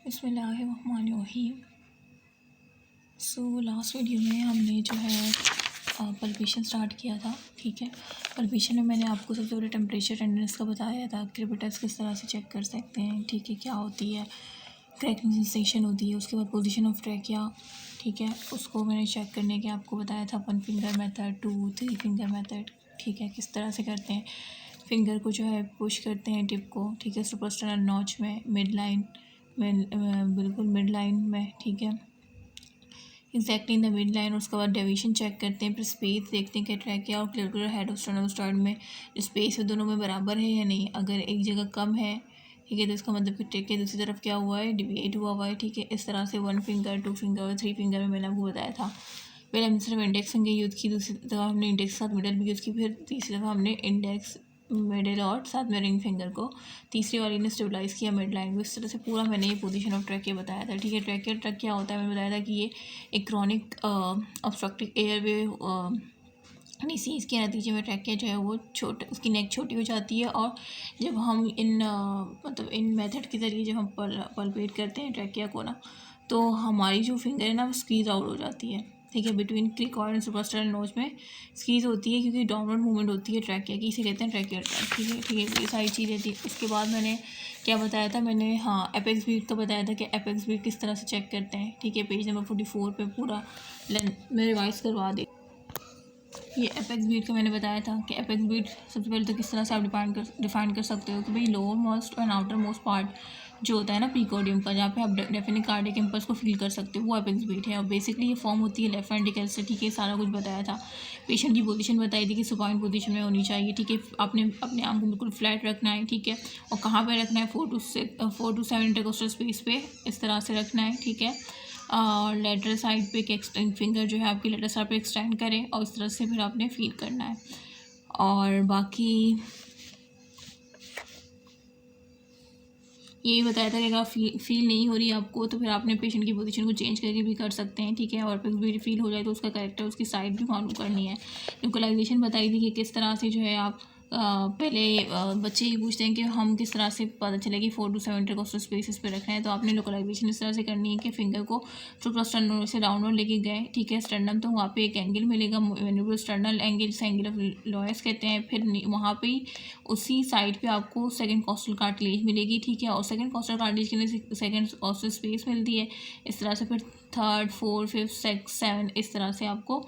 बिस्मिल्लाहिर्रहमानिर्रहीम। Last video में हमने जो है पल्पेशन स्टार्ट किया था। ठीक है, पल्पेशन में मैंने आपको सबसे पहले टेम्परेचर टेंडरनेस का बताया था, क्रिपिटस किस तरह से चेक कर सकते हैं। ठीक है, क्या होती है, क्रैकिंग सेंसेशन होती है, उसके बाद पोजीशन ऑफ ट्रैकिया। ठीक है, उसको मैंने चेक करने के आपको बताया था 1 फिंगर मेथड, 2, 3 फिंगर मेथड। ठीक है, किस तरह से करते हैं, फिंगर को जो है पुश करते हैं टिप को। ठीक है, सुपरस्टार नॉच में, मिड लाइन में, बिल्कुल मिड लाइन में। ठीक है, exactly in the mid line. उसके बाद डेविएशन चेक करते हैं, फिर स्पेस देखते हैं कि ट्रैकिया और क्लिटोरल हेड ऑफ स्टर्नोस्टर्न में स्पेस है दोनों में बराबर है या नहीं। अगर एक जगह कम है, ठीक है, तो इसका मतलब कि ट्रैकिया दूसरी तरफ क्या हुआ है, डिविएट हुआ है। ठीक है, इस तरह से 1 फिंगर, 2 फिंगर और 3 फिंगर में मैंने आपको बताया था। पहले हमने सिर्फ इंडेक्स फिंगर यूज़ की, दूसरी दफ़ा हमने इंडेक्स के साथ मिडल भी यूज़ की, फिर तीसरी दफ़ा हमने इंडेक्स, मिडिल और साथ में रिंग फिंगर को तीसरी वाली ने स्टेबलाइज़ किया मिड लाइन को। इस तरह से पूरा मैंने ये पोजीशन ऑफ ट्रैकिया बताया था। ठीक है, ट्रैकिया ट्रक क्या होता है, मैंने बताया था कि ये एक क्रॉनिक ऑब्स्ट्रक्टिव एयरवे डिसीज़ के नतीजे में ट्रैकिया जो है वो छोटे, उसकी नेक छोटी हो जाती है। और जब हम मतलब इन मेथड के ज़रिए जब हम पल्पेट करते हैं ट्रैकिया को ना, तो हमारी जो फिंगर है ना वो स्क्वीज़ आउट हो जाती है। ठीक है, बिटवीन क्रिकॉर्ड एंड सुपरस्टार नोज में स्क्वीज़ होती है, क्योंकि डोमिनेंट मूवमेंट होती है ट्रैकिया की, इसे कहते हैं ट्रैकिया ट्रैक। ठीक है, ठीक है, ये सारी चीज़ें थी। उसके बाद मैंने क्या बताया था, मैंने हाँ एपेक्स बीट का बताया था कि एपेक्स बीट किस तरह से चेक करते हैं। ठीक है, पेज नंबर 44 पे पूरा मैं रिवाइज़ करवा दी। ये एपेक्स बीट का मैंने बताया था कि एपेक्स बीट सबसे पहले तो किस तरह से आप डिफाइन कर सकते हो कि भाई लोअर मोस्ट और आउटर मोस्ट पार्ट जो होता है ना पीकोडियम का, जहाँ पे आप डेफिनेट कार्डियक इम्पल्स को फील कर सकते हो, वो एपेक्स बीट है। और बेसिकली ये फॉर्म होती है लेफ्ट वेंट्रिकल से। ठीक है, सारा कुछ बताया था। पेशेंट की पोजीशन बताई थी कि सुपाइन पोजीशन में होनी चाहिए। ठीक है, आपने अपने आर्म को बिल्कुल फ्लैट रखना है। ठीक है, और कहाँ पर रखना है, 4 to 7 इंटरकोस्टल स्पेस पे इस तरह से रखना है। ठीक है, और लेटरल साइड पे एक एक्सटेंड फिंगर जो है आपकी लेटरल साइड पे एक्सटेंड करें, और इस तरह से फिर आपने फील करना है। और बाकी यही बताया था कि अगर फील नहीं हो रही आपको, तो फिर आपने पेशेंट की पोजीशन को चेंज करके भी कर सकते हैं। ठीक है, और फिर भी फील हो जाए तो उसका करेक्टर, उसकी साइड भी मालूम करनी है। लोकलाइजेशन बताई थी कि किस तरह से जो है आप पहले बच्चे ही पूछते हैं कि हम किस तरह से पता चले कि 4 to 7 इंटरकोस्टल स्पेसेस पे रखना है। तो आपने लोकलाइजेशन इस तरह से करनी है कि फिंगर को सुप्रास्टर्नल से डाउनवर्ड लेके गए। ठीक है, स्टर्नम, तो वहाँ पे एक एंगल मिलेगा, वेनिबल स्टर्नल एंगल, जिसे एंगल ऑफ लोएस कहते हैं। फिर वहाँ पे ही उसी साइड पे आपको सेकंड कॉस्टल कार्टिलेज मिलेगी। ठीक है, और सेकंड कॉस्टल कार्टिलेज के लिए सेकंड कॉस्टल स्पेस मिलती है। इस तरह से फिर 3rd, 4th, 5th, 6th, 7th इस तरह से आपको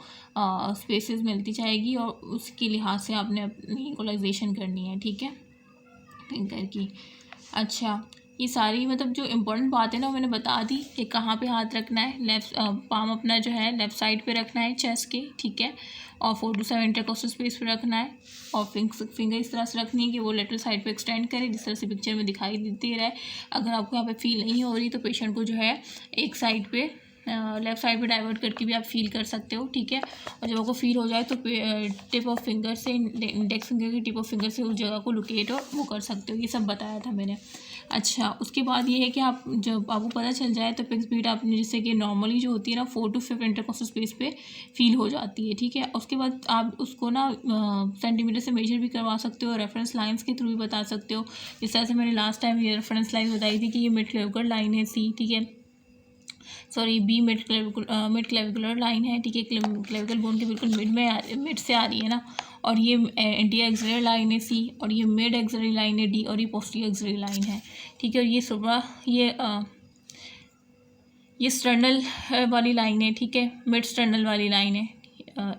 स्पेसेस मिलती जाएगी, और उसके लिहाज से आपने अपनी इक्वलाइजेशन करनी है। ठीक है, फिंगर की। अच्छा, ये सारी मतलब जो इम्पोर्टेंट बात है ना, वो मैंने बता दी कि कहाँ पे हाथ रखना है। लेफ्ट पाम अपना जो है लेफ़्ट साइड पे रखना है चेस्ट के। ठीक है, और 4 to 7 इंटरकोस्टल स्पेस पे रखना है, और फिंगर इस तरह से रखनी है कि वो लेटरल साइड पे एक्सटेंड करे, जिस तरह से पिक्चर में दिखाई देती रहे। अगर आपको यहाँ पे फील नहीं हो रही तो पेशेंट को जो है एक साइड पे लेफ़्ट साइड पे डाइवर्ट करके भी आप फील कर सकते हो। ठीक है, और जब आपको फील हो जाए तो टिप ऑफ फिंगर से, इंडेक्स फिंगर की टिप ऑफ फिंगर से उस जगह को लोकेट और वो कर सकते हो। ये सब बताया था मैंने। अच्छा, उसके बाद ये है कि आप जब आपको पता चल जाए तो एपेक्स बीट आपने जैसे कि नॉर्मली जो होती है ना 4 to 5 इंटरकोस्टल स्पेस पे फील हो जाती है। ठीक है, उसके बाद आप उसको ना सेंटीमीटर से मेजर भी करवा सकते हो, रेफरेंस लाइंस के थ्रू भी बता सकते हो। जिस तरह से मैंने लास्ट टाइम ये रेफरेंस लाइन बताई थी कि ये मिड क्लेविकुलर लाइन है, सी, ठीक है, sorry B mid clavicular line है। ठीक है, क्लेविकल बोन के बिल्कुल मिड से आ रही है ना। और ये एंटीरियर एक्सिलरी लाइन है, सी, और ये मिड एक्सिलरी लाइन है, डी, और ये पोस्टीरियर एक्सिलरी लाइन है। ठीक है, और ये सुबह ये स्टर्नल वाली लाइन है। ठीक है, मिड स्टर्नल वाली लाइन है,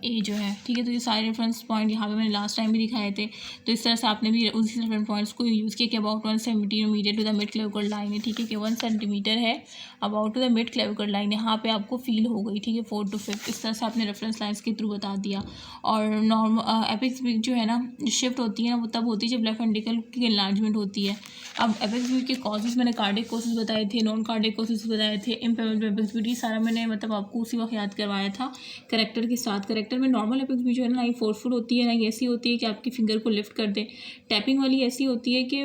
ए जो है। ठीक है, तो ये सारे रेफरेंस पॉइंट यहाँ पे मैंने लास्ट टाइम भी दिखाए थे। तो इस तरह से आपने भी उसी रेफरेंस पॉइंट्स को यूज़ किया कि about 1 centimetre to the mid clavicle line है। ठीक है, कि 1 सेंटीमीटर है about to the mid clavicle line, यहाँ पे आपको फील हो गई। ठीक है, 4 to 5 इस तरह से आपने रेफरेंस लाइन्स के थ्रू बता दिया। और नॉर्मल एपेक्स बीट जो है ना, शिफ्ट होती है ना, वो तब होती है जब लेफ्ट वेंट्रिकल की एनलार्जमेंट होती है। अब एपेक्स बीट के कॉजेज मैंने कार्डिक कोसेस बताए थे, नॉन कार्डिक कोसेस बताए थे, इम्पेबल एपेक्स बीट, ये सारा मैंने मतलब आपको उसी वक्त याद करवाया था करेक्टर के साथ। करेक्टर में नॉर्मल एपेक्स बीट जो है ना ही फोर्सफुल होती है, ना ही ऐसी होती है कि आपकी फिंगर को लिफ्ट कर दे। टैपिंग वाली ऐसी होती है कि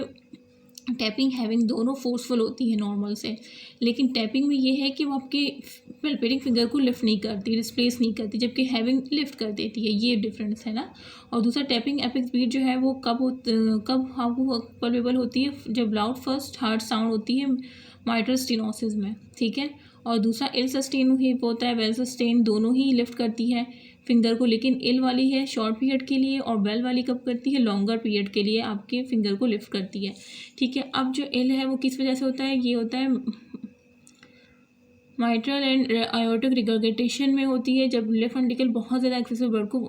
टैपिंग हैविंग दोनों फोर्सफुल होती है नॉर्मल से, लेकिन टैपिंग में ये है कि वो आपके पल्पेटिंग फिंगर को लिफ्ट नहीं करती, डिस्प्लेस नहीं करती, जबकि हैविंग लिफ्ट कर देती है। ये डिफरेंस है ना। और दूसरा टैपिंग एपेक्स बीट जो है वो कब आपको पल्पेबल होती है, जब लाउड फर्स्ट हार्ड साउंड होती है माइट्रल स्टेनोसिस में, ठीक है। और दूसरा इल सस्टेन हिप होता है, वेल सस्टेन, दोनों ही लिफ्ट करती है फिंगर को, लेकिन इल वाली है शॉर्ट पीरियड के लिए और वेल वाली कब करती है, लॉन्गर पीरियड के लिए आपके फिंगर को लिफ्ट करती है, ठीक है। अब जो इल है वो किस वजह से होता है, ये होता है माइट्रल एंड आयोटिक रिगर्गेटेशन में होती है, जब लेफ्ट वेंट्रिकल बहुत ज़्यादा एक्सेसिव ब्लड को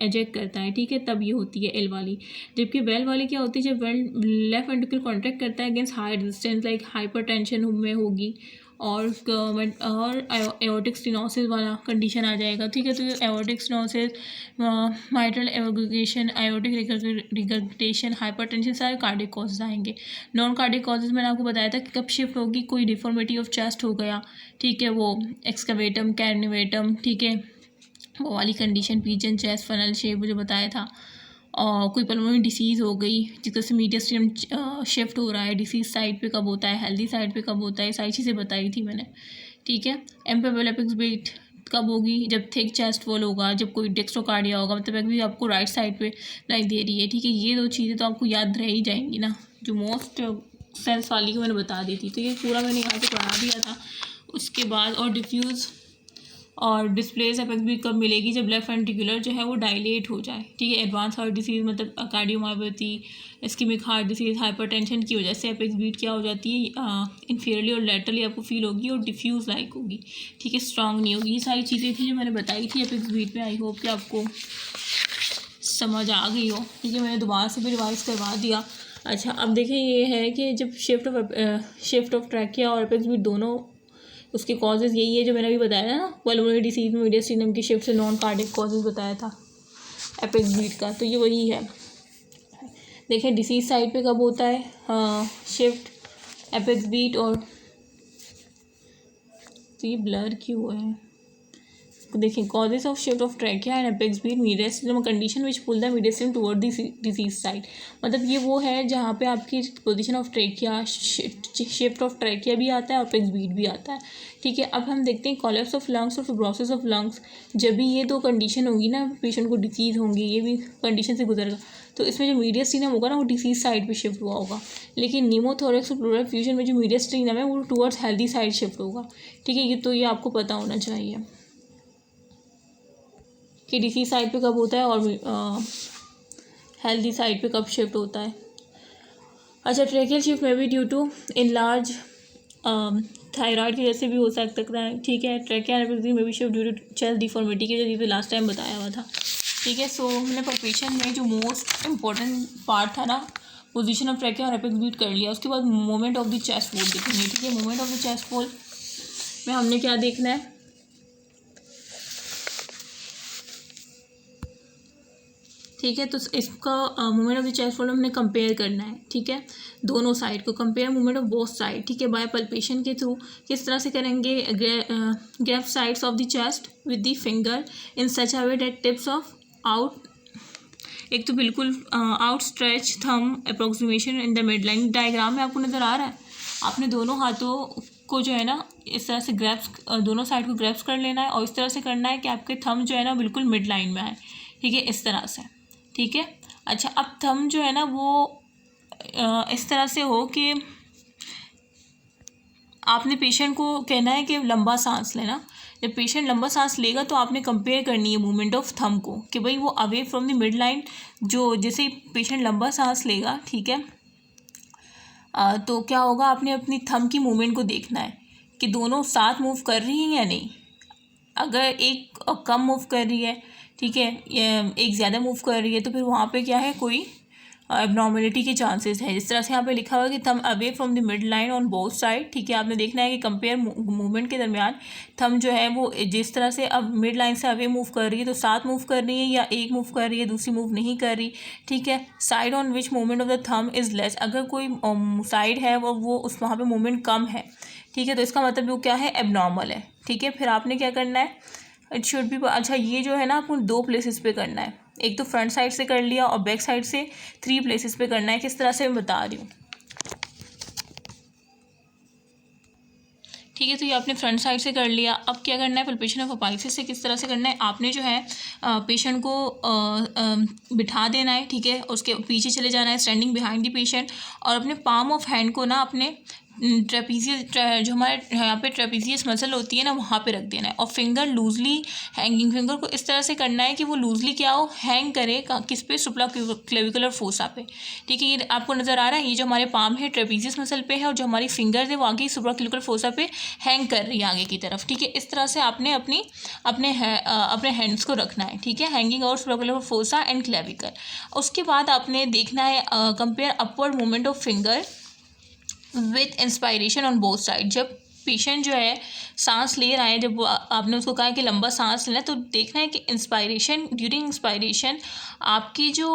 एजेक्ट करता है, ठीक है, तब ये होती है एल वाली। जबकि वेल वाली क्या होती है, जब लेफ्ट वेंट्रिकल कॉन्ट्रैक्ट करता है against high resistance like hypertension में होगी और एओर्टिक स्टेनोसिस वाला कंडीशन आ जाएगा, ठीक है। तो ये एओर्टिक स्टेनोसिस, माइट्रल एवोगेशन, आयोटिक रिगर्गेटेशन, हाइपरटेंशन सारे कार्डियक कॉजेज आएंगे। नॉन कार्डियक कॉजेज मैंने आपको बताया था कि कब शिफ्ट होगी, कोई डिफॉर्मिटी ऑफ चेस्ट हो गया, ठीक है, वो एक्सकवेटम कैर्निवेटम, ठीक है, वो वाली condition, pigeon chest, funnel shape जो बताया था, और कोई पल्मोनरी डिसीज़ हो गई जिसका से मीडियम शिफ्ट हो रहा है, डिसीज साइड पे कब होता है, हेल्दी साइड पे कब होता है, सारी चीज़ें बताई थी मैंने, ठीक है। एम्पेबोलेपिक्स बीट कब होगी, जब थिक चेस्ट वॉल होगा, जब कोई डेक्स्ट्रोकार्डिया होगा, मतलब भी आपको राइट साइड पे लाइक दे रही है, ठीक है। ये दो चीज़ें तो आपको याद रह ही जाएंगी ना, जो मोस्ट सेंस वाली को मैंने बता दी थी, तो ये पूरा मैंने यहाँ से पढ़ा दिया था। उसके बाद और डिफ्यूज़ और डिस्प्लेस एपेक्स भी कब मिलेगी, जब लेफ्ट वेंट्रिकुलर जो है वो डायलेट हो जाए, ठीक है। एडवांस हार्ट डिसीज़ मतलब cardiomyopathy, ischaemic heart disease, hypertension की वजह से एपेक्स बीट क्या हो जाती है, इन्फीरियरली और लैटरली आपको फील होगी और डिफ्यूज़ लाइक होगी, ठीक है, स्ट्रांग नहीं होगी। ये सारी चीज़ें थी जो मैंने बताई थी एपेक्स बीट में। आई होप कि आपको समझ आ गई हो, ठीक है। मैंने दोबारा से भी रिवाइज़ करवा दिया। अच्छा, अब देखें, ये है कि जब शिफ्ट ऑफ ट्रैकिया और एपेक्स बीट दोनों, उसके कॉजेज़ यही है जो मैंने अभी बताया ना, पल्मोनरी डिसीज में मीडियस्टिनम की शिफ्ट से नॉन कार्डियक कॉजेज़ बताया था एपेक्स बीट का, तो ये वही है। देखें डिसीज साइड पे कब होता है शिफ्ट एपेक्स बीट, और तो ये ब्लर क्यों है, देखें causes of shift of trachea and apex beat mediastinum condition which pull the mediastinum toward the disease side, मतलब ये वो है जहाँ पे आपकी position of trachea, shift of trachea भी आता है और एपेक्स बीट भी आता है, ठीक है। अब हम देखते हैं कोलैप्स ऑफ लंग्स और फिब्रोसिस ऑफ लंग्स, जब भी ये दो कंडीशन होगी ना, पेशेंट को डिसीज़ होंगी, ये भी कंडीशन से गुजरेगा, तो इसमें जो मीडियस्टिनम होगा ना वो डिसीज साइड पे शिफ्ट हुआ होगा, लेकिन न्यूमोथोरेक्स और प्लूरल फ्यूजन में जो मीडियस्टिनम है वो टुवर्ड्स हेल्दी साइड शिफ्ट होगा, ठीक है। ये तो ये आपको पता होना चाहिए कि डिसीज साइड पे कब होता है और हेल्दी साइड पे कब शिफ्ट होता है। अच्छा, ट्रैकियल शिफ्ट में भी ड्यू टू इनलार्ज थायराइड की वजह से भी हो सकता है, ठीक है। ट्रैकियल में भी shift due to chest deformity की वजह से लास्ट टाइम बताया हुआ था, ठीक है। सो हमने पल्पेशन में जो मोस्ट इम्पॉर्टेंट पार्ट था ना, पोजीशन ऑफ ट्रैकिया और एपेक्स बीट कर लिया। उसके बाद movement of the chest wall देखेंगे, ठीक है। Movement of the chest wall में हमने क्या देखना है, ठीक है। तो इसका movement of the chest wall हमने कंपेयर करना है, ठीक है, दोनों साइड को compare movement of both side, ठीक है, बाय पल्पेशन के थ्रू। किस तरह से करेंगे, grab sides of the chest with the finger in such a way that tips of out, एक तो बिल्कुल out stretch thumb approximation in the mid line, diagram में आपको नज़र आ रहा है, आपने दोनों हाथों को जो है ना इस तरह से ग्रैब्स, दोनों साइड को ग्रैब्स कर लेना है और इस तरह से करना है कि आपके थंब जो है ना बिल्कुल मिड लाइन में आए, ठीक है, इस तरह से, ठीक है। अच्छा, अब थंब जो है ना वो इस तरह से हो कि आपने पेशेंट को कहना है कि लंबा सांस लेना। जब पेशेंट लंबा सांस लेगा तो आपने कंपेयर करनी है मूवमेंट ऑफ थंब को कि भाई वो away from the mid line, जो जैसे पेशेंट लंबा सांस लेगा, ठीक है, तो क्या होगा, आपने अपनी थंब की मूवमेंट को देखना है कि दोनों साथ मूव कर रही हैं या नहीं। अगर एक कम मूव कर रही है, ठीक है, एक ज़्यादा मूव कर रही है, तो फिर वहाँ पे क्या है, कोई एबनॉर्मलिटी के चांसेस है। जिस तरह से यहाँ पे लिखा हुआ है कि thumb away from the mid line on both side, ठीक है। आपने देखना है कि कंपेयर मूवमेंट के दरमियान थंब जो है वो जिस तरह से अब मिड लाइन से अवे मूव कर रही है तो साथ मूव कर रही है या एक मूव कर रही है, दूसरी मूव नहीं कर रही, ठीक है। Side on which movement of the thumb is less, अगर कोई साइड है वो उस वहाँ पर मूवमेंट कम है, ठीक है, तो इसका मतलब वो क्या है, एबनॉर्मल है, ठीक है। फिर आपने क्या करना है, इट शुड बी, अच्छा ये जो है ना आपको दो प्लेसेस पे करना है, एक तो फ्रंट साइड से कर लिया और बैक साइड से 3 प्लेसेस पे करना है। किस तरह से मैं बता रही हूँ, ठीक है। तो ये आपने फ्रंट साइड से कर लिया। अब क्या करना है, पल्पेशन ऑफ अपाइसिस से किस तरह से करना है, आपने जो है पेशेंट को बिठा देना है, ठीक है, उसके पीछे चले जाना है, स्टैंडिंग बिहाइंड द पेशेंट, और अपने पाम ऑफ हैंड को ना अपने जो हमारे यहाँ पे ट्रेपीजियस मसल होती है ना, वहाँ पे रख देना है। और फिंगर लूजली हैंगिंग, फिंगर को इस तरह से करना है कि वो लूजली क्या हो, हैंग करे किस पे, सुप्राक्लेविकुलर फोसा पे। ठीक है, ये आपको नज़र आ रहा है, ये जो हमारे पाम है ट्रेपीजियस मसल पे है और जो हमारी फिंगर है वो आगे सुप्राक्लेविकुलर फोसा पे हैंग कर रही है आगे की तरफ। ठीक है, इस तरह से आपने अपने हैंड्स को रखना है। ठीक है, हैंगिंग और सुप्राक्लेविकुलर फोसा एंड क्लेविकल। उसके बाद आपने देखना है compare upward movement of finger with inspiration on both side. जब पेशेंट जो है सांस ले रहा है, जब आपने उसको कहा कि लंबा सांस लेना है, तो देखना है कि इंस्पायरेशन, ड्यूरिंग इंस्पायरेशन आपकी जो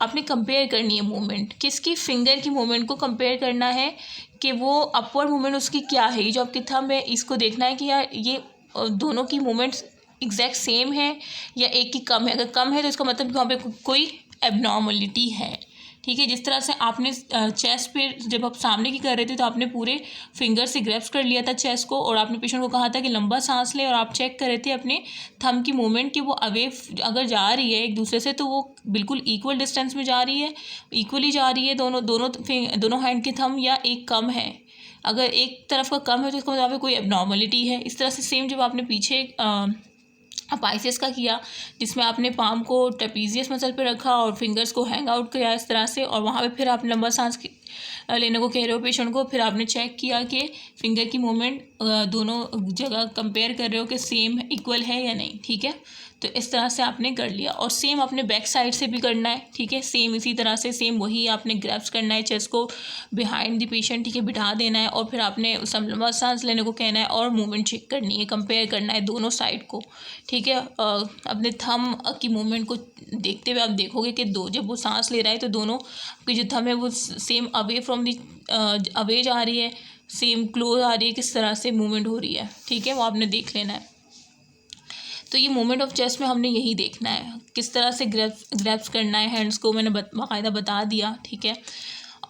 आपने कंपेयर करनी है मूवमेंट, किसकी, फिंगर की मूवमेंट को कंपेयर करना है कि वो अपवर्ड मूवमेंट उसकी क्या है। ये जो आपकी थंब है, इसको देखना है कि यार ये दोनों की मूवमेंट्स एग्जैक्ट सेम है या एक की कम है। अगर कम है तो इसका मतलब कि वहाँ पे कोई एबनॉर्मलिटी है। ठीक है, जिस तरह से आपने चेस्ट पे जब आप सामने की कर रहे थे तो आपने पूरे फिंगर से ग्रैप्स कर लिया था चेस्ट को, और आपने पेशेंट को कहा था कि लंबा सांस ले, और आप चेक कर रहे थे अपने थंब की मूवमेंट कि वो अवे अगर जा रही है एक दूसरे से तो वो बिल्कुल इक्वल डिस्टेंस में जा रही है, इक्वली जा रही है दोनों हैंड के थंब, या एक कम है। अगर एक तरफ का कम है तो इसका मतलब कोई एबनॉर्मलिटी है। इस तरह से सेम जब आपने पीछे पाइसेस का किया, जिसमें आपने पाम को ट्रेपीजियस मसल पे रखा और फिंगर्स को हैंग आउट किया इस तरह से, और वहाँ पे फिर आप लंबा सांस लेने को कह रहे हो पेशेंट को, फिर आपने चेक किया कि फिंगर की मूवमेंट दोनों जगह कंपेयर कर रहे हो कि सेम इक्वल है या नहीं। ठीक है, तो इस तरह से आपने कर लिया। और सेम आपने बैक साइड से भी करना है। ठीक है, सेम इसी तरह से सेम वही आपने ग्रैप्स करना है चेस्ट को बिहाइंड द पेशेंट। ठीक है, बिठा देना है और फिर आपने लंबा सांस लेने को कहना है और मूवमेंट चेक करनी है, कंपेयर करना है दोनों साइड को। ठीक है, अपने थंब की मूवमेंट को देखते हुए आप देखोगे कि जब वो सांस ले रहा है तो दोनों की जो थंब है वो same away from the away जा रही है, सेम क्लोज आ रही है, किस तरह से मूवमेंट हो रही है। ठीक है, वो आपने देख लेना है। तो ये मूवमेंट ऑफ चेस्ट में हमने यही देखना है, किस तरह से ग्रैप्स करना है हैंड्स को, मैंने बाकायदा बता दिया। ठीक है,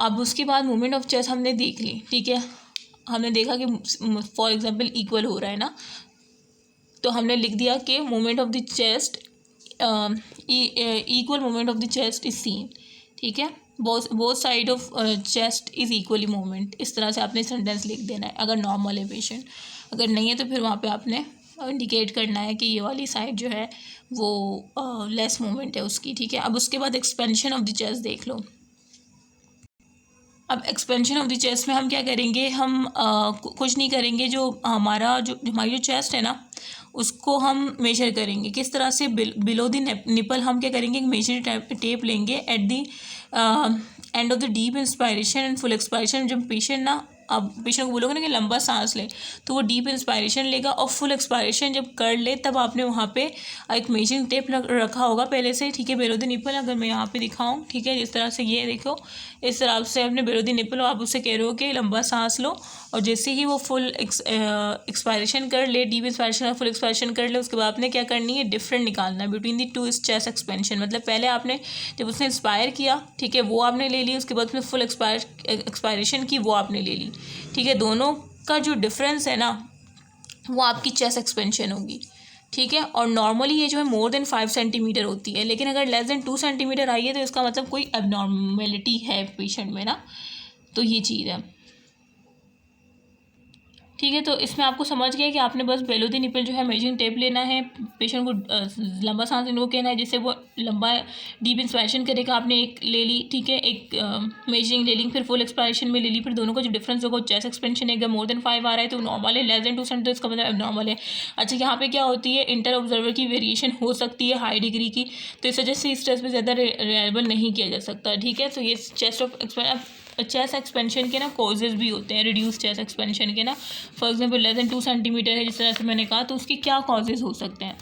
अब उसके बाद मूवमेंट ऑफ चेस्ट हमने देख ली। ठीक है, हमने देखा कि फॉर एग्जांपल इक्वल हो रहा है ना, तो हमने लिख दिया कि movement of the chest, equal movement of the chest is seen. ठीक है, both side of chest is equally movement. इस तरह से आपने सेंटेंस लिख देना है अगर नॉर्मल है पेशेंट। अगर नहीं है तो फिर वहाँ पे आपने इंडिकेट करना है कि ये वाली साइड जो है वो लेस मूवमेंट है उसकी। ठीक है, अब उसके बाद एक्सपेंशन ऑफ द चेस्ट देख लो। अब एक्सपेंशन ऑफ द चेस्ट में हम क्या करेंगे, हम कुछ नहीं करेंगे, जो हमारी जो चेस्ट है ना उसको हम मेजर करेंगे। किस तरह से, बिलो द निपल हम क्या करेंगे, एक मेजर टेप लेंगे at the end of the deep inspiration and full expiration. जब पेशेंट ना, अब पेशेंट को बोलोगे ना कि लंबा सांस ले, तो वो डीप इंस्पायरेशन लेगा और फुल एक्सपायरेशन जब कर ले तब आपने वहाँ पे एक मेजरिंग टेप रखा होगा पहले से। ठीक है, बेलो द निपल अगर मैं यहाँ पे दिखाऊँ, ठीक है, जिस तरह से ये देखो, इस तरह से आपने बेलो द निपल, आप उससे कह रहे हो कि लंबा सांस लो, और जैसे ही वो फुल एक्सपायरेशन कर ले, डीप इंस्पायरेशन और फुल एक्सपायरेशन कर ले, उसके बाद आपने क्या करनी है, डिफरेंट निकालना है between the two chest expansion. मतलब पहले आपने जब उसने इंस्पायर किया, ठीक है, वो आपने ले ली, उसके बाद उसने फुल एक्सपायरेशन की, वो आपने ले ली। ठीक है, दोनों का जो डिफरेंस है ना वो आपकी चेस्ट एक्सपेंशन होगी। ठीक है, और नॉर्मली ये जो है मोर देन 5 सेंटीमीटर होती है, लेकिन अगर लेस देन 2 सेंटीमीटर आई है तो इसका मतलब कोई एबनॉर्मेलिटी है पेशेंट में ना, तो ये चीज़ है। ठीक है, तो इसमें आपको समझ गया कि आपने बस बेलो द निपल जो है मेजरिंग टेप लेना है, पेशेंट को लंबा सांस लेने को कहना है, जिससे वो लंबा डीप इंस्पायरेशन करेगा, आपने एक ले ली। ठीक है, एक मेजरिंग ले ली, फिर फुल एक्सपायरेशन में ले ली, फिर दोनों का जो डिफरेंस होगा चेस्ट एक्सपेंशन है, अगर मोर देन 5 आ रहा है तो नॉर्मल है, लेस देन 2 सेंटीमीटर इसका मतलब नॉर्मल है। अच्छा, यहाँ पे क्या होती है, इंटर ऑब्जर्वर की वेरिएशन हो सकती है हाई डिग्री की, तो इस वजह से इस टेस्ट में ज़्यादा रिलायबल नहीं किया जा सकता। ठीक है, तो ये चेस्ट एक्सपेंशन के ना कॉजेज़ भी होते हैं, रिड्यूस चेस्ट एक्सपेंशन के ना। For example less than 2 centimetre है, जिस तरह से मैंने कहा, तो उसके क्या कॉजेज़ हो सकते हैं,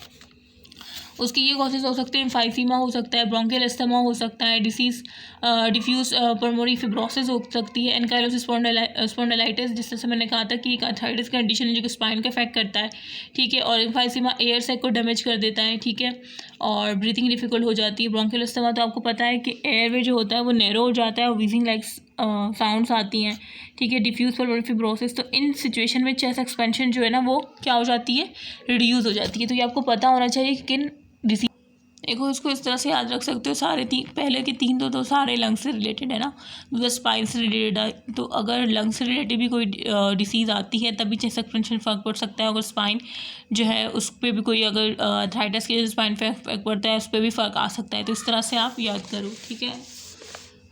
उसकी ये कॉजेज़ हो सकते हैं, एम्फाइसीमा हो सकता है, ब्रोंकियल अस्थमा हो सकता है, डिफ्यूज पल्मोनरी फिब्रोसिस हो सकती है, एनकाइलोसिस स्पॉन्डिलाइटिस, जिस तरह से मैंने कहा था कि एक आर्थराइटिस कंडीशन है जो कि स्पाइन को अफेक्ट करता है। ठीक है, और एम्फाइसीमा एयर सैक को डैमेज कर देता है। ठीक है, और ब्रीथिंग डिफिकल्ट हो जाती है। ब्रोंकियल अस्थमा तो आपको पता है कि एयरवे जो होता है वो नैरो हो जाता है और वीजिंग लाइक साउंड्स आती हैं। ठीक है, डिफ्यूज पल्मोनरी फिब्रोसिस, तो इन सिचुएशन में चेस्ट एक्सपेंशन जो है ना वो क्या हो जाती है, रिड्यूस हो जाती है। तो ये आपको पता होना चाहिए कि किन देखो इसको इस तरह से याद रख सकते हो, सारे पहले के तीन तो सारे लंग्स से रिलेटेड है ना, तो स्पाइन से रिलेटेड है। तो अगर लंग्स से रिलेटेड भी कोई डिसीज़ आती है तभी चेस्ट एक्सपेंशन फ़र्क पड़ सकता है। अगर स्पाइन जो है उस पर भी कोई अगर आर्थराइटिस की स्पाइन पे फ़र्क पड़ता है, उस पर भी फ़र्क आ सकता है। तो इस तरह से आप याद करो, ठीक है।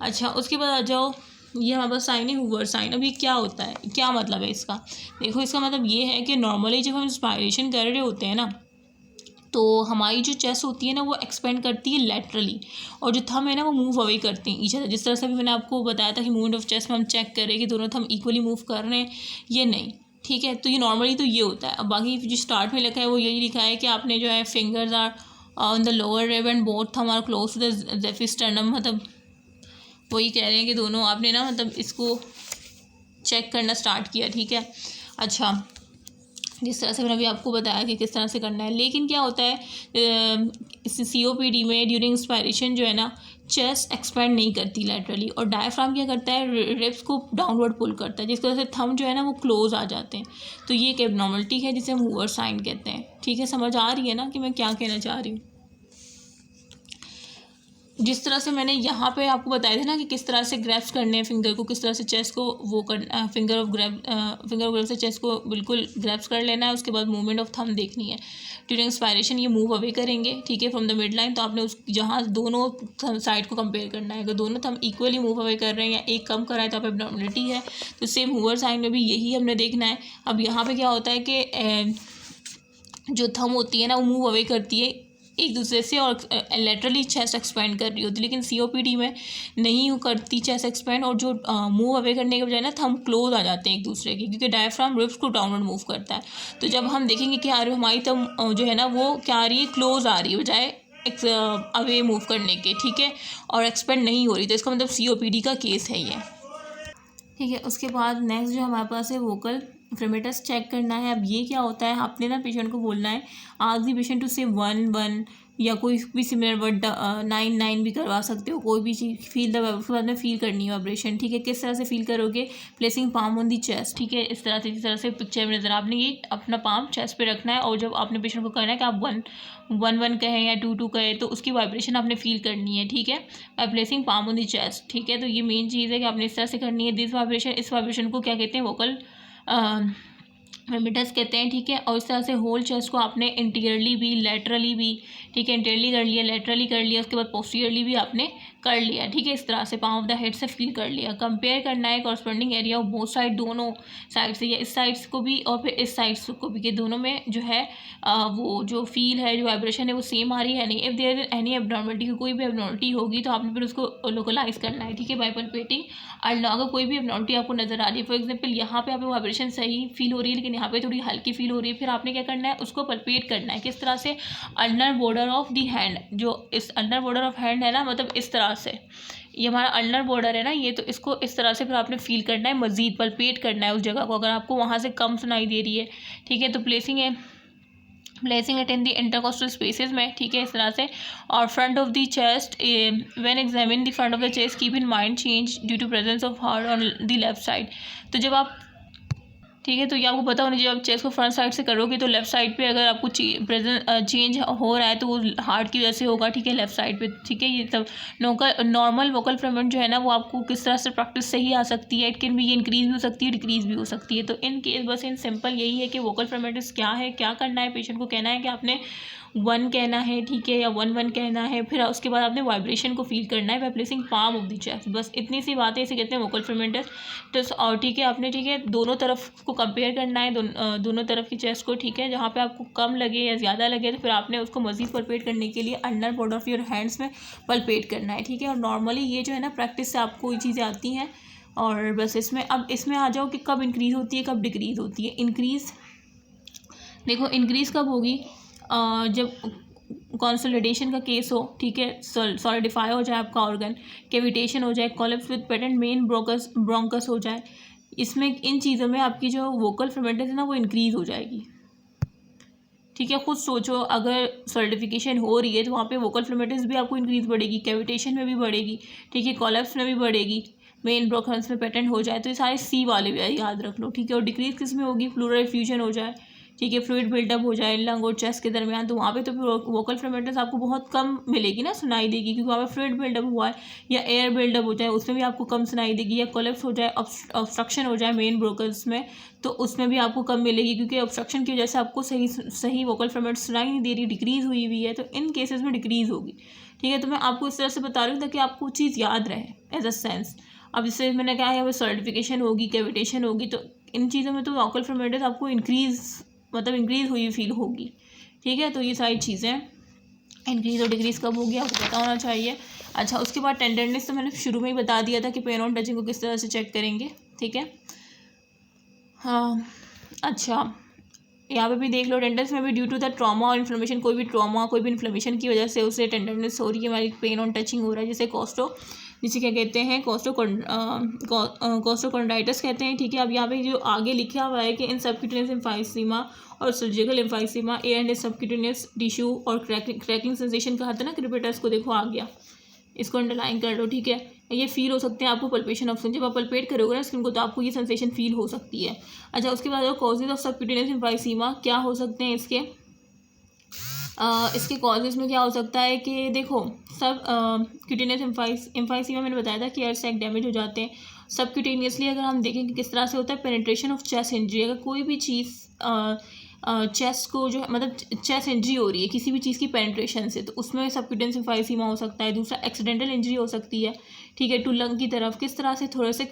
अच्छा, उसके बाद आ जाओ, ये हमारे पास साइन है हूवर साइन। अब ये क्या होता है, क्या मतलब है इसका? देखो इसका मतलब ये है कि नॉर्मली जब हम इंस्पायरेशन कर रहे होते हैं ना, तो हमारी जो चेस्ट होती है ना वो एक्सपेंड करती है लैटरली, और जो थंब है ना वो मूव अवे करते हैं ईच अदर। जिस तरह से भी मैंने आपको बताया था कि मूवमेंट ऑफ चेस्ट में हम चेक करें कि दोनों थंब इक्वली मूव कर रहे हैं ये नहीं, ठीक है। तो ये नॉर्मली तो ये होता है। अब बाकी जो स्टार्ट में लिखा है वो यही लिखा है कि आपने जो है fingers are on the lower rib and both thumb are close to the xiphisternum, मतलब वही कह रहे हैं कि दोनों आपने ना मतलब इसको चेक करना स्टार्ट किया, ठीक है। अच्छा, जिस तरह से मैंने अभी आपको बताया कि किस तरह से करना है, लेकिन क्या होता है COPD में ड्यूरिंग इंस्पायरेशन जो है ना चेस्ट एक्सपेंड नहीं करती लैटरली, और डायफ्राम क्या करता है, रिब्स को डाउनवर्ड पुल करता है, जिस वजह से थंब जो है ना वो क्लोज आ जाते हैं। तो ये एक एब्नॉर्मलिटी है जिसे हम हूवर साइन कहते हैं, ठीक है। समझ आ रही है ना कि मैं क्या कहना चाह रही हूँ? जिस तरह से मैंने यहाँ पे आपको बताया था ना कि किस तरह से ग्रैप्स करने हैं फिंगर को, किस तरह से चेस्ट को वो करना, फिंगर ऑफ ग्रैप से चेस्ट को बिल्कुल ग्रैप्स कर लेना है। उसके बाद मूवमेंट ऑफ थंब देखनी है। ड्यूरिंग इंस्पायरेशन ये मूव अवे करेंगे, ठीक है, फ्रॉम द मिड लाइन। तो आपने उस जहाँ दोनों साइड को कंपेयर करना है, अगर दोनों थंब इक्वली मूव अवे कर रहे हैं या एक कम कर रहा है तो आप एब्नॉर्मलिटी है। तो सेम हूवर साइन में भी यही हमने देखना है। अब यहाँ पर क्या होता है कि जो थंब होती है ना वो मूव अवे करती है एक दूसरे से और लेटरली चेस्ट एक्सपेंड कर रही होती है, लेकिन COPD में नहीं करती चेस्ट एक्सपेंड, और जो मूव अवे करने के बजाय ना थंब क्लोज आ जाते हैं एक दूसरे के, क्योंकि डायफ्राम रिब्स को डाउनवर्ड मूव करता है। तो जब हम देखेंगे कि यार हमारी थंब जो है ना वो क्या आ रही है, क्लोज आ रही है बजाय अवे मूव करने के, ठीक है, और एक्सपेंड नहीं हो रही, तो इसका मतलब COPD का केस है ये, ठीक है। उसके बाद नेक्स्ट जो हमारे पास है वोकल फ्रेमेटस चेक करना है। अब ये क्या होता है, आपने ना पेशेंट को बोलना है, आस्क द पेशेंट टू से 1 1 या कोई भी सिमिलर वर्ड 9 9 भी करवा सकते हो, कोई भी चीज़ फील द, उसके बाद में फील करनी है वाइब्रेशन, ठीक है। किस तरह से फील करोगे, placing palm on the chest, ठीक है, इस तरह से, जिस तरह से पिक्चर में नजर, आपने ये अपना पाम चेस्ट पे रखना है, और जब आपने पेशेंट को करना है कि आप 1 1 1 कहें या 2 2 कहें, तो उसकी वाइब्रेशन आपने फील करनी है, ठीक है, by placing palm on the chest, ठीक है। तो ये मेन चीज़ है कि आपने इस तरह से करनी है। दिस वाइब्रेशन, इस वाइब्रेशन को क्या कहते हैं, वोकल फ्रेमेटस कहते हैं, ठीक है। और इस तरह से होल चेस्ट को आपने इंटीरियरली भी लेटरली भी, ठीक है, इंटीरियरली कर लिया, लेटरली कर लिया, उसके बाद पोस्टीरियरली भी आपने कर लिया, ठीक है। इस तरह से पाम ऑफ द हेड से फील कर लिया। कंपेयर करना है corresponding area of both side, दोनों साइड से, या इस साइड्स को भी और फिर इस साइड्स को भी, कि दोनों में जो है वो जो फील है, जो वाइब्रेशन है वो सेम आ रही है नहीं। If there is any abnormality, कोई भी एब्नॉर्मलिटी होगी तो आपने फिर उसको लोकलाइज करना है, ठीक है, बाय पल्पेटिंग। और अगर कोई भी एब्नॉर्मलिटी आपको नजर आ रही है, फॉर एग्जाम्पल यहाँ पे आपको वाइब्रेशन सही फील हो रही है लेकिन यहाँ पे थोड़ी हल्की फील हो रही है, फिर आपने क्या करना है, उसको पल्पेट करना है। किस तरह से, ulnar border of the hand, जो इस अल्नर बॉर्डर ऑफ हैंड है ना, मतलब इस तरह से ये हमारा अल्नर बॉर्डर है ना ये, तो इसको इस तरह से फिर आपने फील करना है, मजीद पल्पेट करना है उस जगह को, अगर आपको वहाँ से कम सुनाई दे रही है, ठीक है। तो placing it in the intercostal spaces में, ठीक है, इस तरह से। और front of the chest, when examine the front of the chest keep in mind change due to presence of heart on the left side. तो जब आप, ठीक है, तो ये आपको पता होना चाहिए, जब आप चेस्ट को फ्रंट साइड से करोगे तो लेफ्ट साइड पे अगर आपको चेंज हो रहा है तो वो हार्ट की वजह से होगा, ठीक है, लेफ्ट साइड पे, ठीक है। ये सब नॉर्मल वोकल फ्रेगमेंट जो है ना वो आपको किस तरह से प्रैक्टिस से ही आ सकती है। इट कैन भी, ये इंक्रीज भी हो सकती है, डिक्रीज भी हो सकती है। तो इन केस बस इन सिंपल यही है कि वोकल फ्रेगमेंट्स क्या है, क्या करना है, पेशेंट को कहना है कि आपने 1 कहना है, ठीक है, या 1 1 कहना है, फिर उसके बाद आपने वाइब्रेशन को फील करना है by placing palm of the chest. बस इतनी सी बात है, इसे कहते हैं वोकल फ्रेगमेंट्स। तो और ठीक है, आपने, ठीक है, दोनों तरफ को कंपेयर करना है, दोनों तरफ की चेस्ट को, ठीक है, जहाँ पे आपको कम लगे या ज़्यादा लगे तो फिर आपने उसको मज़ीद पल्पेट करने के लिए under border of your hands में पल्पेट करना है, ठीक है। और नॉर्मली ये जो है ना प्रैक्टिस से आपको ये चीज़ें आती हैं। और बस इसमें अब इसमें आ जाओ कि कब इंक्रीज़ होती है, कब डिक्रीज़ होती है। इंक्रीज़ देखो, इंक्रीज़ कब होगी, जब कंसोलिडेशन का केस हो, ठीक है, सॉलिडिफाई हो जाए आपका ऑर्गन, कैविटेशन हो जाए, collapse with patent main bronchus हो जाए, इसमें इन चीज़ों में आपकी जो वोकल फ्रेगमेंट्स है ना वो इंक्रीज़ हो जाएगी, ठीक है। खुद सोचो, अगर सॉलिडिफिकेशन हो रही है तो वहाँ पे वोकल फ्रेगमेंट्स भी आपको इंक्रीज़ बढ़ेगी, कैविटेशन में भी बढ़ेगी, ठीक है, कोलैप्स में भी बढ़ेगी, मेन ब्रोंकस में पेटेंट हो जाए, तो ये सारे C वाले भी याद रख लो, ठीक है। और डिक्रीज किस में होगी, प्लूरल एफ्यूजन हो जाए, ठीक है, फ्लूइड बिल्डअप हो जाए लंग और चेस्ट के दरमियान, तो वहाँ पे तो वोकल फ्रैगमेंटनेस आपको बहुत कम मिलेगी ना, सुनाई देगी, क्योंकि वहाँ पे फ्लूइड बिल्डअप हुआ है, या एयर बिल्डअप हो जाए उसमें भी आपको कम सुनाई देगी, या कोलैप्स हो जाए, ऑब्स्ट्रक्शन हो जाए मेन ब्रोंकल्स में, तो उसमें भी आपको कम मिलेगी, क्योंकि ऑब्स्ट्रक्शन की वजह से आपको सही वोकल फ्रैगमेंट्स सुनाई नहीं दे रही, डिक्रीज़ हुई हुई है, तो इन केसेस में डिक्रीज़ होगी। ठीक है, तो मैं आपको इस तरह से बता रही हूँ ताकि आपको चीज़ याद रहे एज अ सेंस। अब जैसे मैंने कहा है वो सर्टिफिकेशन होगी, कैविटेशन होगी, तो इन चीज़ों में तो वोकल फ्रैगमेंटनेस आपको इंक्रीज़ हुई फील होगी। ठीक है, तो ये सारी चीज़ें इंक्रीज़ और डिक्रीज़ कब होगी आपको पता होना चाहिए। अच्छा, उसके बाद टेंडरनेस तो मैंने शुरू में ही बता दिया था कि पेन ऑन टचिंग को किस तरह से चेक करेंगे। ठीक है, हाँ, अच्छा यहाँ पे भी देख लो, टेंडरनेस में भी ड्यू टू द ट्रॉमा और इन्फ्लेमेशन, कोई भी इन्फ्लेमेशन की वजह से उसे टेंडरनेस हो रही है, हमारी पेन ऑन टचिंग हो रहा है, जिसे क्या कहते हैं कोस्टोकॉन्ड्राइटिस कहते हैं। ठीक है, अब यहाँ पे जो आगे लिखा हुआ है कि इन सबक्यूटेनियस एम्फाइसीमा और surgical emphysema air and subcutaneous tissue और क्रैकिंग सेंसेशन कहा था ना क्रिपिटस को, देखो आ गया, इसको अंडरलाइन कर लो। ठीक है, ये फील हो सकते हैं आपको पल्पेशन ऑफ स्किन, जब आप पल्पेट करोगे ना स्किन को तो आपको ये सेंसेशन फील हो सकती है। अच्छा, उसके बाद कॉजेज ऑफ सबक्यूटेनियस एम्फाइसीमा क्या हो सकते हैं इसके कॉजेज़ में क्या हो सकता है कि देखो, सब क्यूटेनियस एम्फाइसीमा मैंने बताया था कि एयर सैक डैमेज हो जाते हैं। सब क्यूटेनियसली अगर हम देखें कि किस तरह से होता है, पेनिट्रेशन ऑफ चेस्ट इंजरी, अगर कोई भी चीज़ चेस्ट को जो मतलब चेस्ट इंजरी हो रही है किसी भी चीज़ की पेनिट्रेशन से, तो उसमें सबक्यूटेनियस एम्फाइसीमा हो सकता है। दूसरा एक्सीडेंटल इंजरी हो सकती है। ठीक है, टू लंग की तरफ किस तरह से थोड़े से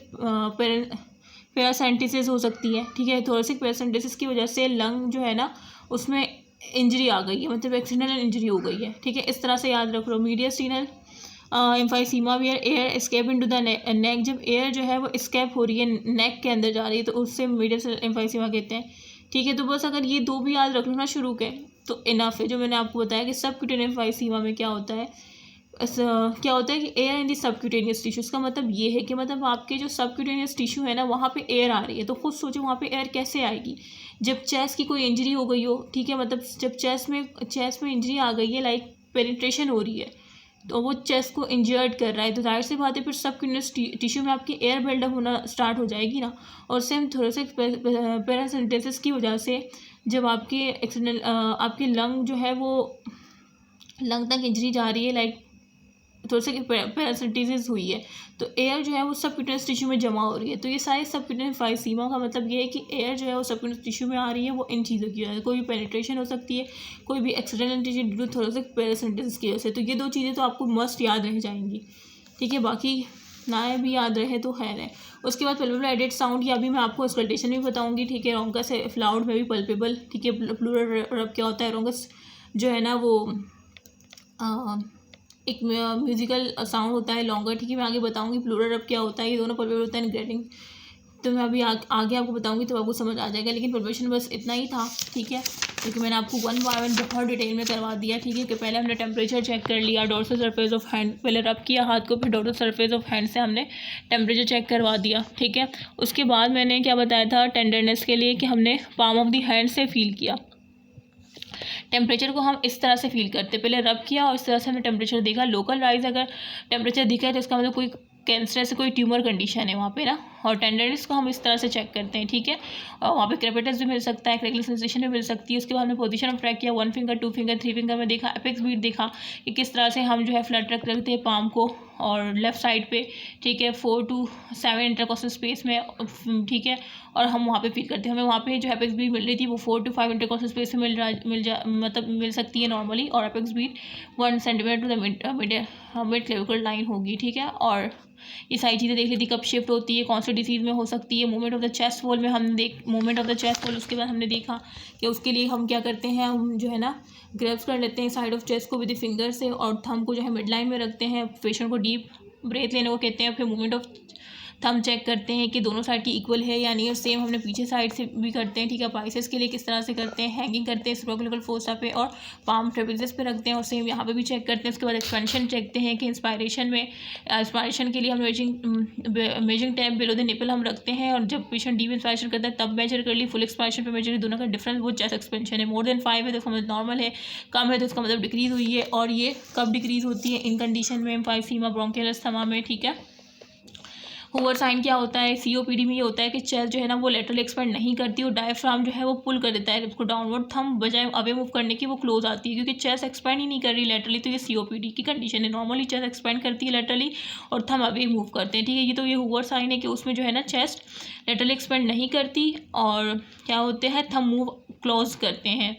पैरासेंटिसिस हो सकती है। ठीक है, थोरेसिक पैरासेंटिसिस की वजह से लंग जो है ना उसमें इंजरी आ गई है, मतलब एक्सीडेंटल इंजरी हो गई है। ठीक है, इस तरह से याद रख लो। Mediastinal emphysema where air escape into the neck, जब एयर जो है वो एस्केप हो रही है नेक के अंदर जा रही है तो उससे मीडियस्टिनल एम्फाइसीमा कहते हैं। ठीक है, तो बस अगर ये दो भी याद रख लो ना शुरू के तो इनफ है। जो मैंने आपको बताया कि सबक्यूटेनियस एम्फाइसीमा में क्या होता है, क्या होता है कि air in the subcutaneous tissue, इसका मतलब ये है कि मतलब आपके जो सबक्यूटेनियस टिश्यू है ना वहाँ पे एयर आ रही है, तो खुद सोचो वहाँ पे एयर कैसे आएगी जब चेस्ट की कोई इंजरी हो गई हो। ठीक है, मतलब जब चेस्ट में इंजरी आ गई है, लाइक पेनिट्रेशन हो रही है, तो वो चेस्ट को इंजर्ड कर रहा है, तो जाहिर सी बात है फिर सबक्यूटेनियस टिश्यू में आपकी एयर बिल्डअप होना स्टार्ट हो जाएगी ना। और सेम थोरेसिक पैरासेंटेसिस की वजह से जब आपके लंग जो है वो लंग तक इंजरी जा रही है, लाइक थोड़ी सी पैरासिटिस हुई है, तो एयर जो है वो सबक्यूटेनियस टिश्यू में जमा हो रही है। तो ये सारे सबक्यूटेनियस एम्फाइसीमा का मतलब ये है कि एयर जो है वो सबक्यूटेनियस टिश्यू में आ रही है, वो इन चीज़ों की वजह से, कोई भी पेनिट्रेशन हो सकती है, कोई भी एक्सीडेंटल टिश्यू ड्यू टू थोड़ा सा पैरासिटिस की वजह से। तो ये दो चीज़ें तो आपको मस्ट याद रह जाएंगी। ठीक है, बाकी ना भी याद रहे तो खैर है। उसके बाद पल्पेबल एडेड साउंड, या अभी मैं आपको एक्सप्लेनेशन भी बताऊंगी। ठीक है, रोंगस है लाउड में भी पल्पेबल। ठीक है, प्लूरल रब क्या होता है, रोंगस जो है ना वो एक म्यूजिकल साउंड होता है लॉन्गर। ठीक है, मैं आगे बताऊंगी प्लूरल रब क्या होता है, ये दोनों पल्पेबल होता है ग्रेटिंग, तो मैं अभी आगे आपको बताऊंगी तो आपको समझ आ जाएगा। लेकिन प्रिपरेशन बस इतना ही था। ठीक है, क्योंकि मैंने आपको 1 बाय 1 बहुत डिटेल में करवा दिया। ठीक है, कि पहले हमने टेम्परेचर चेक कर लिया, डोर्सल सरफेस ऑफ हैंड, पहले रब किया हाथ को, फिर डोर्सल सरफेस ऑफ हैंड से हमने टेम्परेचर चेक करवा दिया। ठीक है, उसके बाद मैंने क्या बताया था टेंडरनेस के लिए कि हमने पाम ऑफ द हैंड से फील किया। टेम्परेचर को हम इस तरह से फील करते, पहले रब किया और इस तरह से हमने टेम्परेचर देखा। लोकल राइज अगर टेम्परेचर दिखा है तो इसका मतलब कोई कैंसर से कोई ट्यूमर कंडीशन है वहाँ पे ना। और टेंडरनेस को हम इस तरह से चेक करते हैं। ठीक है, और वहाँ पे क्रेपिटस भी मिल सकता है, क्रैकलिंग सेंसेशन भी मिल सकती है। उसके बाद हमने पोजीशन ऑफ ट्रैक किया, 1 फिंगर 2 फिंगर 3 फिंगर में देखा, एपेक्स बीट देखा कि किस तरह से हम जो है फ्लैट रख रखते हैं पाम को और लेफ्ट साइड पे। ठीक है, 4 to 7 इंटरकॉस्टल स्पेस में। ठीक है, और हम वहाँ पे फील करते हैं, हमें वहाँ पे जो एपेक्स बीट मिल रही थी वो 4 to 5 इंटरकॉस्टल स्पेस में मिल सकती है नॉर्मली। और apex beat 1 centimetre to the mid clavicle line होगी। ठीक है, और ये सारी चीज़ें देख ली थी कब शिफ्ट होती है, कौन सी डिसीज़ में हो सकती है। Movement of the chest wall में हमने movement of the chest wall, उसके बाद हमने देखा कि उसके लिए हम क्या करते हैं, हम जो है ना ग्रैब्स कर लेते हैं साइड ऑफ चेस्ट को विद द फिंगर से और थंब को जो है मिड लाइन में रखते हैं, पेशेंट को डीप ब्रेथ लेने को कहते हैं। फिर मूवमेंट ऑफ थंब चेक करते हैं कि दोनों साइड की इक्वल है या नहीं, और सेम हमने पीछे साइड से भी करते हैं। ठीक है, पाइसेस के लिए किस तरह से करते हैं, हैंगिंग करते हैं स्प्रोकुलर फोसा पे और पाम ट्रेपेजिस पे रखते हैं, और सेम यहाँ पे भी चेक करते हैं। उसके बाद एक्सपेंशन चेकते हैं कि इंस्पायरेशन के लिए हम measuring tap below the nipple हम रखते हैं, और जब पेशेंट डीप इंस्पायरेशन करता है तब मेजर कर ली, फुल एक्सपायरेशन पे मेजर, दोनों का डिफरेंस वो चेस्ट एक्सपेंशन है। मोर देन 5 है तो इसका मतलब नॉर्मल है, कम है तो इसका मतलब डिक्रीज़ हुई है। और ये कब डिक्रीज़ होती है, इन कंडीशन में एम्फाइसीमा ब्रोंकियल अस्थमा में। ठीक है, हूवर साइन क्या होता है, COPD में ये होता है कि चेस्ट जो है ना वो लेटरली एक्सपेंड नहीं करती और डायफ्राम जो है वो पुल कर देता है उसको डाउनवर्ड, थंब बजाय अवे मूव करने की वो क्लोज आती है, क्योंकि चेस्ट एक्सपेंड ही नहीं कर रही लेटरली। तो ये COPD की कंडीशन है। नॉर्मली चेस्ट एक्सपेंड करती है लेटरली और थंब अवे मूव करते हैं, ठीक है। ये तो ये हूवर साइन है कि उसमें जो है ना चेस्ट लेटरली एक्सपेंड नहीं करती और क्या होते हैं, थंब मूव क्लोज करते हैं,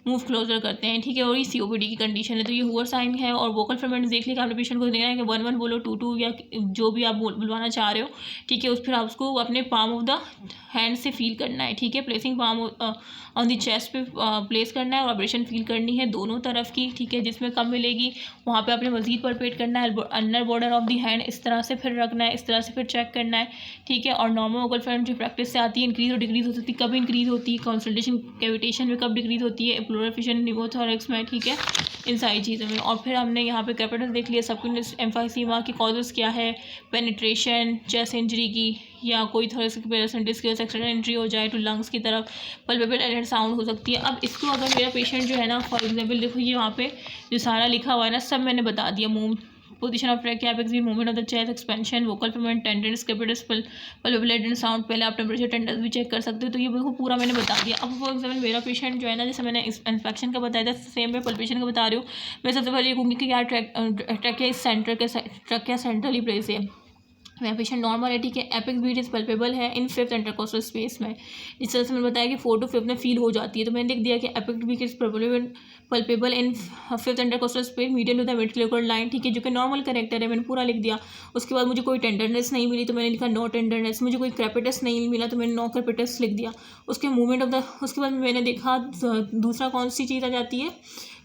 मूव क्लोजर करते हैं, ठीक है। और ये COPD की कंडीशन है। तो ये हूवर साइन है। और वोकल फर्मेंट्स देख लिया, आपने पेशेंट को देखना है कि 1 1 बोलो, 2 2 या जो भी आप बुलवाना चाह रहे हो, ठीक है। उस फिर आप उसको अपने पाम ऑफ द हैंड से फील करना है, ठीक है। Placing palm on the chest पे प्लेस करना है और वाइब्रेशन फील करनी है दोनों तरफ की, ठीक है। जिसमें कम मिलेगी वहाँ पे आपने मजीद परपेट करना है। Under border of the hand इस तरह से फिर रखना है, इस तरह से फिर चेक करना है, ठीक है। और नॉर्मल वोकल फर्मेंट जो प्रैक्टिस से आती है इंक्रीज और डिक्रीज हो सकती है। कब इंक्रीज होती है, कंसल्टेशन कैविटेशन में कब डिक्रीज होती है, प्लूरल फिशन निमोथोरैक्स में, ठीक है, इन सारी चीज़ों में। और फिर हमने यहाँ पे कैपिटल देख लिया, सबक्यूटेनियस एम्फाइसीमा की कॉजेज़ क्या है, पेनिट्रेशन, चेस्ट इंजरी की, या कोई थोरेसिक पैरासिटिस की वजह से एक्सटर्नल एंट्री हो जाए तो लंग्स की तरफ पल्पेबल एलर्ट साउंड हो सकती है। अब इसको अगर मेरा पेशेंट जो है ना, फॉर एग्जांपल देखो ये वहाँ पे जो सारा लिखा हुआ है ना, सब मैंने बता दिया। Move position of trachea apex, movement of the chest, expansion, vocal ferment, tenderness, crepitus, palpable alert sound, पहले आप टेम्परेचर टेंडेंस भी चेक कर सकते हो। तो ये बिल्कुल पूरा मैंने बता दिया। अब फॉर एग्जाम्पल मेरा पेशेंट जो है ना, जैसे मैंने इंस्पेक्शन का बताया था, सेम मैं पल्पेशन का बता रही हूँ। मैं सबसे पहले ये कहूँगी कि यार ट्रैकिया इस सेंटर के ट्रैकिया सेंट्रली प्लेस है। मेरा पेशेंट नॉर्मल है, ठीक है। एपिक्स बीट इज पल्पेबल है इन 5th इंटरकोस्टल स्पेस में। इस तरह से मैंने बताया कि 4 to 5 में फील हो जाती है। तो मैंने लिख दिया कि apex beat is palpable in 5th intercostal space medium to the mid clavicle line, ठीक है, जो कि नॉर्मल करेक्टर है। मैंने पूरा लिख दिया। उसके बाद मुझे कोई टेंडरनेस नहीं मिली तो मैंने लिखा नो टेंडरनेस। मुझे कोई क्रेपिटस नहीं मिला तो मैंने नो क्रेपिटस लिख दिया। उसके मूवमेंट ऑफ द, उसके बाद मैंने देखा दूसरा कौन सी चीज़ आ जाती है,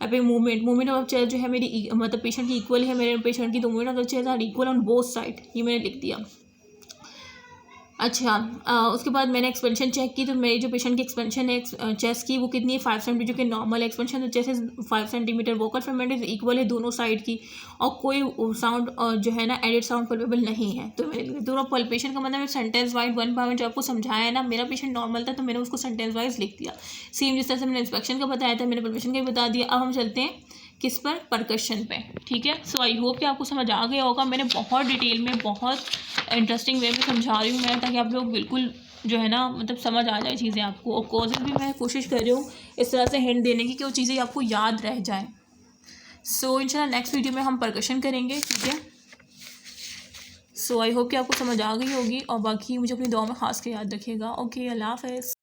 अभी मूवमेंट ऑफ चेस्ट जो है मेरी मतलब पेशेंट की इक्वल है मेरे पेशेंट की, तो movement of the chest are equal on both side, ये मैंने लिख दिया। अच्छा, उसके बाद मैंने एक्सपेंशन चेक की तो मेरी जो पेशेंट की एक्सपेंशन है चेस्ट की वो कितनी है, 5 सेंटीमीटर, जो कि नॉर्मल एक्सपेंशन तो chest is 5 centimetre. Vocal ferment is equal है दोनों साइड की और कोई साउंड जो है ना एडिड साउंड पल्पेबल नहीं है। तो मैंने तो पल्पेशन का मतलब सेंटेंस वाइज 1 बार में जो आपको समझाया है ना, मेरा पेशेंट नॉर्मल था तो मैंने उसको सेंटेंस वाइज लिख दिया। सेम जिस तरह से मैंने इंस्पेक्शन का बताया था मैंने पल्पेशन का भी बता दिया। अब हम चलते हैं किस पर, परकशन पे, ठीक है। सो आई होप कि आपको समझ आ गया होगा। मैंने बहुत डिटेल में बहुत इंटरेस्टिंग वे में समझा रही हूँ मैं, ताकि आप लोग बिल्कुल जो है ना मतलब समझ आ जाए चीज़ें आपको। और कॉजेज भी मैं कोशिश कर रही हूँ इस तरह से हिंट देने की कि वो चीज़ें आपको याद रह जाएँ। सो इंशाल्लाह नेक्स्ट वीडियो में हम परकशन करेंगे, ठीक है। सो आई होप कि आपको समझ आ गई होगी और बाकी मुझे अपनी दुआ में खास के याद रखिएगा। ओके, अल्लाह हाफ़िज़।